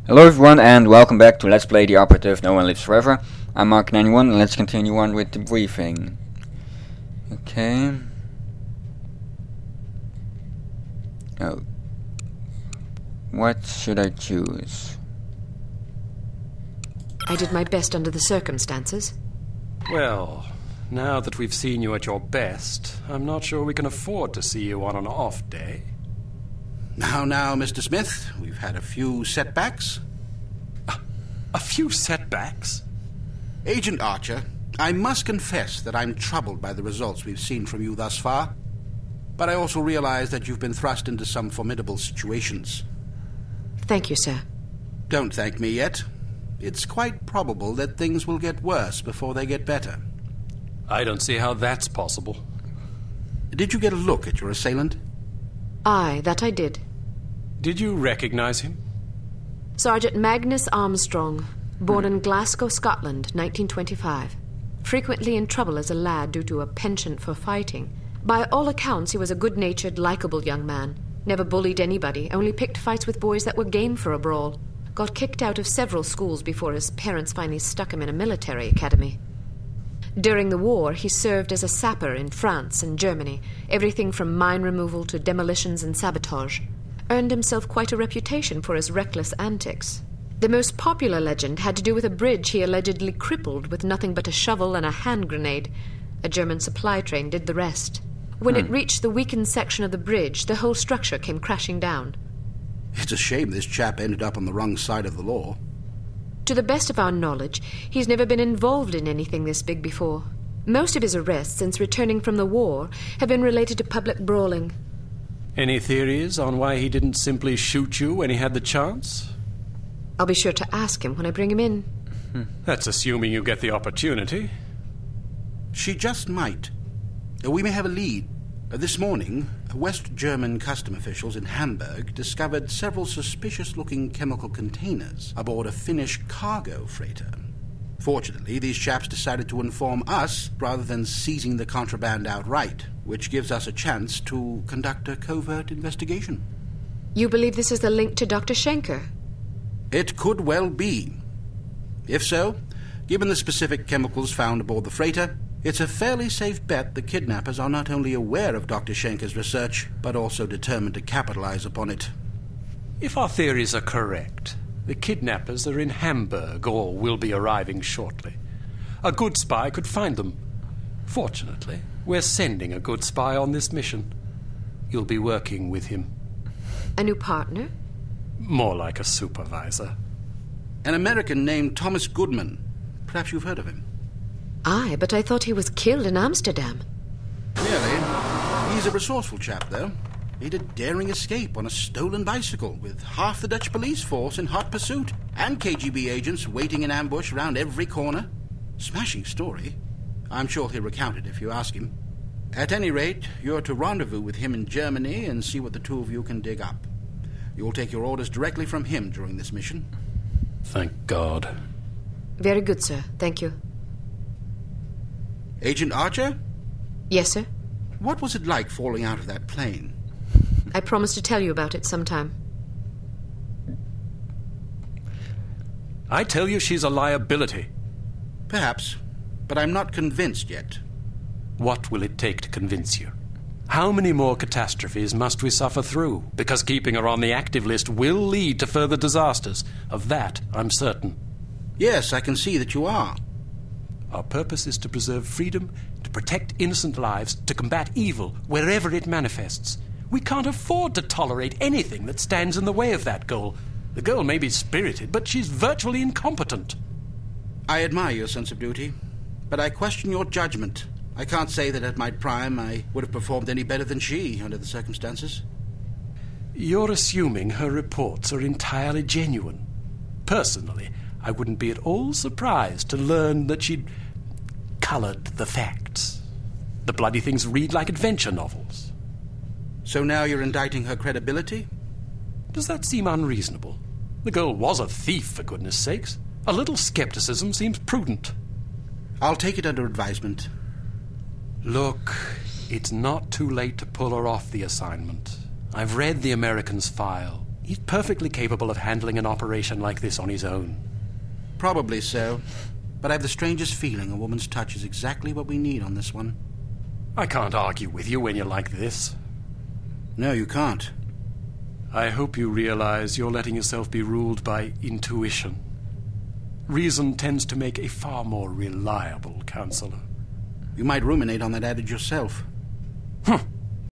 Hello everyone and welcome back to Let's Play the Operative No One Lives Forever. I'm Mark91 and let's continue on with the briefing. Okay. Oh. What should I choose? I did my best under the circumstances. Well, now that we've seen you at your best, I'm not sure we can afford to see you on an off day. Now, Mr. Smith, we've had a few setbacks. A few setbacks? Agent Archer, I must confess that I'm troubled by the results we've seen from you thus far. But I also realize that you've been thrust into some formidable situations. Thank you, sir. Don't thank me yet. It's quite probable that things will get worse before they get better. I don't see how that's possible. Did you get a look at your assailant? Aye, that I did. Did you recognize him? Sergeant Magnus Armstrong, born in Glasgow, Scotland, 1925. Frequently in trouble as a lad due to a penchant for fighting. By all accounts, he was a good-natured, likable young man. Never bullied anybody, only picked fights with boys that were game for a brawl. Got kicked out of several schools before his parents finally stuck him in a military academy. During the war, he served as a sapper in France and Germany, everything from mine removal to demolitions and sabotage. Earned himself quite a reputation for his reckless antics. The most popular legend had to do with a bridge he allegedly crippled with nothing but a shovel and a hand grenade. A German supply train did the rest. When it reached the weakened section of the bridge, the whole structure came crashing down. It's a shame this chap ended up on the wrong side of the law. To the best of our knowledge, he's never been involved in anything this big before. Most of his arrests since returning from the war have been related to public brawling. Any theories on why he didn't simply shoot you when he had the chance? I'll be sure to ask him when I bring him in. That's assuming you get the opportunity. She just might. We may have a lead. This morning, West German custom officials in Hamburg discovered several suspicious-looking chemical containers aboard a Finnish cargo freighter. Fortunately, these chaps decided to inform us rather than seizing the contraband outright, which gives us a chance to conduct a covert investigation. You believe this is the link to Dr. Schenker? It could well be. If so, given the specific chemicals found aboard the freighter, it's a fairly safe bet the kidnappers are not only aware of Dr. Schenker's research, but also determined to capitalize upon it. If our theories are correct, the kidnappers are in Hamburg or will be arriving shortly. A good spy could find them. Fortunately, we're sending a good spy on this mission. You'll be working with him. A new partner? More like a supervisor. An American named Thomas Goodman. Perhaps you've heard of him. Aye, but I thought he was killed in Amsterdam. Really? He's a resourceful chap, though. Made a daring escape on a stolen bicycle with half the Dutch police force in hot pursuit and KGB agents waiting in ambush around every corner. Smashing story. I'm sure he'll recount it if you ask him. At any rate, you're to rendezvous with him in Germany and see what the two of you can dig up. You'll take your orders directly from him during this mission. Thank God. Very good, sir. Thank you. Agent Archer? Yes, sir? What was it like falling out of that plane? I promise to tell you about it sometime. I tell you she's a liability. Perhaps, but I'm not convinced yet. What will it take to convince you? How many more catastrophes must we suffer through? Because keeping her on the active list will lead to further disasters. Of that, I'm certain. Yes, I can see that you are. Our purpose is to preserve freedom, to protect innocent lives, to combat evil wherever it manifests. We can't afford to tolerate anything that stands in the way of that goal. The girl may be spirited, but she's virtually incompetent. I admire your sense of duty, but I question your judgment. I can't say that at my prime I would have performed any better than she under the circumstances. You're assuming her reports are entirely genuine. Personally, I wouldn't be at all surprised to learn that she'd colored the facts. The bloody things read like adventure novels. So now you're indicting her credibility? Does that seem unreasonable? The girl was a thief, for goodness sakes. A little skepticism seems prudent. I'll take it under advisement. Look, it's not too late to pull her off the assignment. I've read the American's file. He's perfectly capable of handling an operation like this on his own. Probably so. But I have the strangest feeling a woman's touch is exactly what we need on this one. I can't argue with you when you're like this. No, you can't. I hope you realize you're letting yourself be ruled by intuition. Reason tends to make a far more reliable counselor. You might ruminate on that adage yourself. Huh.